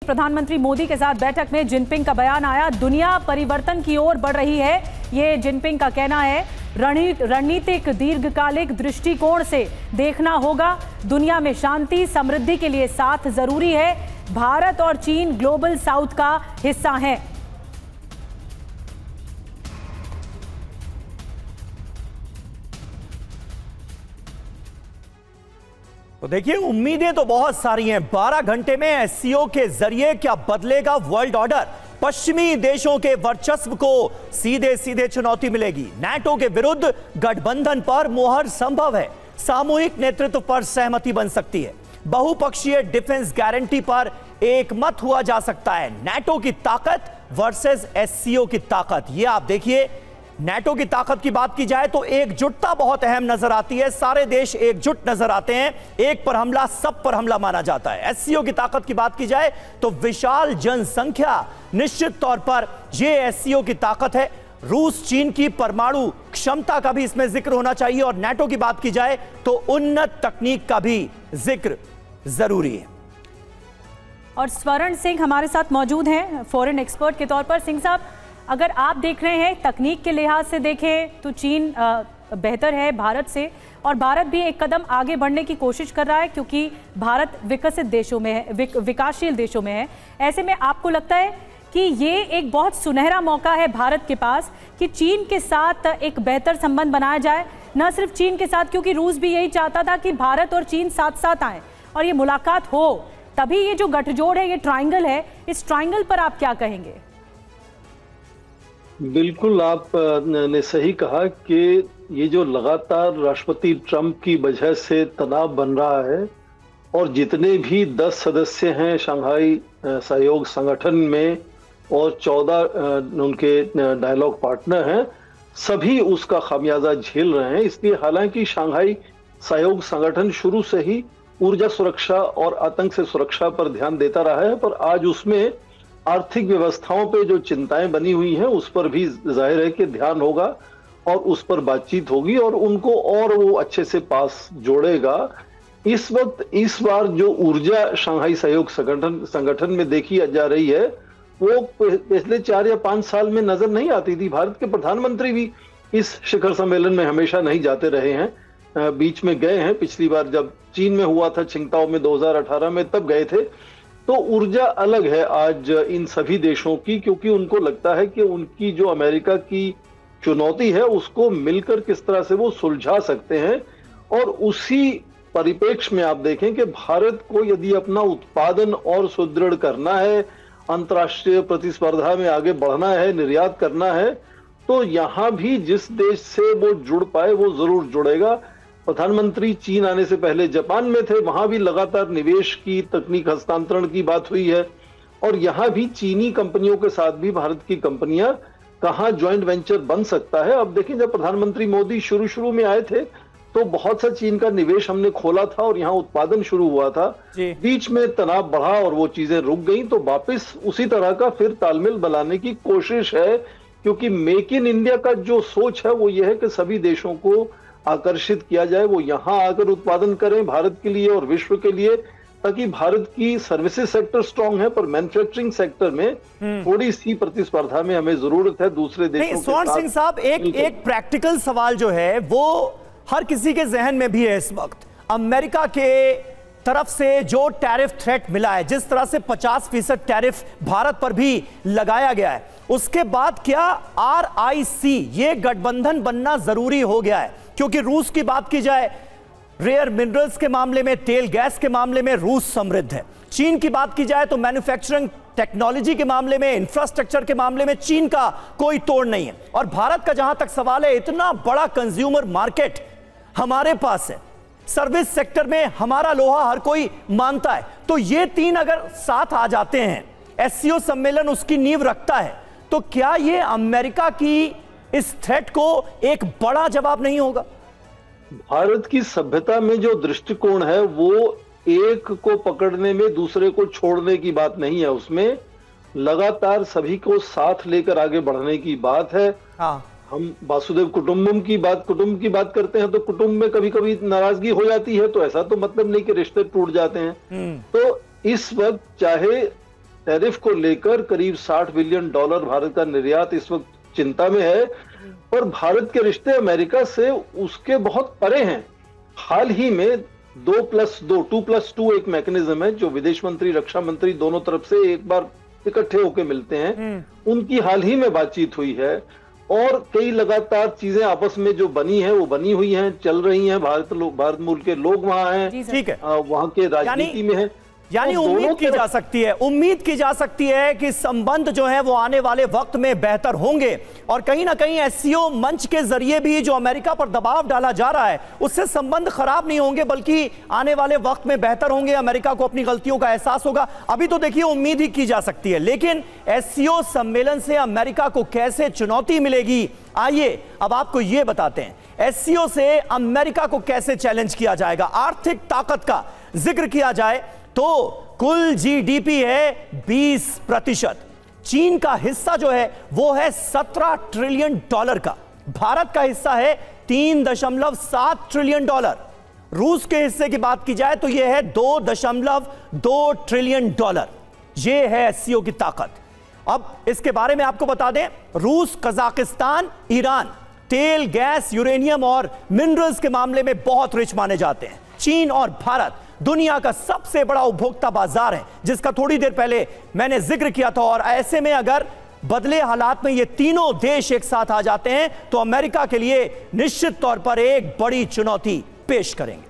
प्रधानमंत्री मोदी के साथ बैठक में जिनपिंग का बयान आया, दुनिया परिवर्तन की ओर बढ़ रही है, ये जिनपिंग का कहना है। रणनीतिक दीर्घकालिक दृष्टिकोण से देखना होगा, दुनिया में शांति समृद्धि के लिए साथ जरूरी है। भारत और चीन ग्लोबल साउथ का हिस्सा हैं। तो देखिए, उम्मीदें तो बहुत सारी हैं। 12 घंटे में एससीओ के जरिए क्या बदलेगा वर्ल्ड ऑर्डर? पश्चिमी देशों के वर्चस्व को सीधे सीधे चुनौती मिलेगी। नाटो के विरुद्ध गठबंधन पर मोहर संभव है। सामूहिक नेतृत्व पर सहमति बन सकती है। बहुपक्षीय डिफेंस गारंटी पर एक मत हुआ जा सकता है। नाटो की ताकत वर्सेस एससीओ की ताकत, ये आप देखिए। नाटो की ताकत की बात की जाए तो एकजुटता बहुत अहम नजर आती है। सारे देश एकजुट नजर आते हैं। एक पर हमला सब पर हमला माना जाता है। एससीओ की ताकत की बात की जाए तो विशाल जनसंख्या, निश्चित तौर पर यह एससीओ की ताकत है। रूस चीन की परमाणु क्षमता का भी इसमें जिक्र होना चाहिए। और नाटो की बात की जाए तो उन्नत तकनीक का भी जिक्र जरूरी है। और स्वर्ण सिंह हमारे साथ मौजूद हैं फॉरेन एक्सपर्ट के तौर पर। सिंह साहब, अगर आप देख रहे हैं तकनीक के लिहाज से देखें तो चीन बेहतर है भारत से, और भारत भी एक कदम आगे बढ़ने की कोशिश कर रहा है क्योंकि भारत विकसित देशों में है, विकासशील देशों में है। ऐसे में आपको लगता है कि ये एक बहुत सुनहरा मौका है भारत के पास कि चीन के साथ एक बेहतर संबंध बनाया जाए? न सिर्फ चीन के साथ, क्योंकि रूस भी यही चाहता था कि भारत और चीन साथ साथ आए और ये मुलाकात हो, तभी ये जो गठजोड़ है, ये ट्रायंगल है, इस ट्रायंगल पर आप क्या कहेंगे? बिल्कुल, आपने सही कहा कि ये जो लगातार राष्ट्रपति ट्रंप की वजह से तनाव बन रहा है और जितने भी 10 सदस्य हैं शंघाई सहयोग संगठन में और 14 उनके डायलॉग पार्टनर हैं, सभी उसका खामियाजा झेल रहे हैं। इसलिए हालांकि शंघाई सहयोग संगठन शुरू से ही ऊर्जा सुरक्षा और आतंक से सुरक्षा पर ध्यान देता रहा है, पर आज उसमें आर्थिक व्यवस्थाओं पे जो चिंताएं बनी हुई हैं उस पर भी जाहिर है कि ध्यान होगा और उस पर बातचीत होगी और उनको और वो अच्छे से पास जोड़ेगा। इस वक्त इस बार जो ऊर्जा शंघाई सहयोग संगठन में देखी जा रही है वो पिछले 4 या 5 साल में नजर नहीं आती थी। भारत के प्रधानमंत्री भी इस शिखर सम्मेलन में हमेशा नहीं जाते रहे हैं, बीच में गए हैं। पिछली बार जब चीन में हुआ था छिंगताओ में 2018 में, तब गए थे। तो ऊर्जा अलग है आज इन सभी देशों की, क्योंकि उनको लगता है कि उनकी जो अमेरिका की चुनौती है उसको मिलकर किस तरह से वो सुलझा सकते हैं। और उसी परिप्रेक्ष्य में आप देखें कि भारत को यदि अपना उत्पादन और सुदृढ़ करना है, अंतर्राष्ट्रीय प्रतिस्पर्धा में आगे बढ़ना है, निर्यात करना है, तो यहाँ भी जिस देश से वो जुड़ पाए वो जरूर जुड़ेगा। प्रधानमंत्री चीन आने से पहले जापान में थे, वहां भी लगातार निवेश की, तकनीक हस्तांतरण की बात हुई है। और यहाँ भी चीनी कंपनियों के साथ भी भारत की कंपनियां कहाँ ज्वाइंट वेंचर बन सकता है। अब देखिए, जब प्रधानमंत्री मोदी शुरू में आए थे तो बहुत सा चीन का निवेश हमने खोला था और यहाँ उत्पादन शुरू हुआ था। बीच में तनाव बढ़ा और वो चीजें रुक गई, तो वापस उसी तरह का फिर तालमेल बनाने की कोशिश है। क्योंकि मेक इन इंडिया का जो सोच है वो ये है कि सभी देशों को आकर्षित किया जाए, वो यहाँ आकर उत्पादन करें भारत के लिए और विश्व के लिए, ताकि भारत की सर्विसेज सेक्टर स्ट्रांग है पर मैन्युफैक्चरिंग सेक्टर में थोड़ी सी प्रतिस्पर्धा में हमें जरूरत है दूसरे देशों के साथ। स्वर्ण सिंह साहब, एक प्रैक्टिकल सवाल जो है वो हर किसी के जहन में भी है इस वक्त। अमेरिका के तरफ से जो टैरिफ थ्रेट मिला है, जिस तरह से 50% टैरिफ भारत पर भी लगाया गया है, उसके बाद क्या RIC ये गठबंधन बनना जरूरी हो गया है? क्योंकि रूस की बात की जाए, रेयर मिनरल्स के मामले में, तेल गैस के मामले में रूस समृद्ध है। चीन की बात की जाए तो मैन्युफैक्चरिंग टेक्नोलॉजी के मामले में, इंफ्रास्ट्रक्चर के मामले में चीन का कोई तोड़ नहीं है। और भारत का जहां तक सवाल है, इतना बड़ा कंज्यूमर मार्केट हमारे पास है, सर्विस सेक्टर में हमारा लोहा हर कोई मानता है। तो ये 3 अगर साथ आ जाते हैं, एससीओ सम्मेलन उसकी नींव रखता है, तो क्या ये अमेरिका की इस थ्रेट को एक बड़ा जवाब नहीं होगा? भारत की सभ्यता में जो दृष्टिकोण है वो एक को पकड़ने में दूसरे को छोड़ने की बात नहीं है, उसमें लगातार सभी को साथ लेकर आगे बढ़ने की बात है। हाँ। हम वासुदेव कुटुंबम की बात करते हैं तो कुटुंब में कभी कभी नाराजगी हो जाती है, तो ऐसा तो मतलब नहीं कि रिश्ते टूट जाते हैं। तो इस वक्त चाहे टैरिफ को लेकर करीब $60 बिलियन भारत का निर्यात इस वक्त चिंता में है और भारत के रिश्ते अमेरिका से उसके बहुत परे हैं। हाल ही में 2+2 एक मैकेनिज्म है जो विदेश मंत्री, रक्षा मंत्री दोनों तरफ से एक बार इकट्ठे होकर मिलते हैं, उनकी हाल ही में बातचीत हुई है और कई लगातार चीजें आपस में जो बनी है वो बनी हुई हैं, चल रही हैं। भारत मूल के लोग वहां हैं, ठीक है, वहां के राजनीति में है। यानी उम्मीद की जा सकती है कि संबंध जो है वो आने वाले वक्त में बेहतर होंगे और कहीं ना कहीं एससीओ मंच के जरिए भी जो अमेरिका पर दबाव डाला जा रहा है उससे संबंध खराब नहीं होंगे बल्कि आने वाले वक्त में बेहतर होंगे। अमेरिका को अपनी गलतियों का एहसास होगा। अभी तो देखिए उम्मीद ही की जा सकती है, लेकिन एससीओ सम्मेलन से अमेरिका को कैसे चुनौती मिलेगी, आइए अब आपको यह बताते हैं। एससीओ से अमेरिका को कैसे चैलेंज किया जाएगा। आर्थिक ताकत का जिक्र किया जाए तो कुल जीडीपी है 20%। चीन का हिस्सा जो है वो है $17 ट्रिलियन का। भारत का हिस्सा है $3.7 ट्रिलियन। रूस के हिस्से की बात की जाए तो यह है $2.2 ट्रिलियन। यह है एससीओ की ताकत। अब इसके बारे में आपको बता दें, रूस, कजाकिस्तान, ईरान तेल, गैस, यूरेनियम और मिनरल्स के मामले में बहुत रिच माने जाते हैं। चीन और भारत दुनिया का सबसे बड़ा उपभोक्ता बाजार है जिसका थोड़ी देर पहले मैंने जिक्र किया था और ऐसे में अगर बदले हालात में ये तीनों देश एक साथ आ जाते हैं तो अमेरिका के लिए निश्चित तौर पर एक बड़ी चुनौती पेश करेंगे।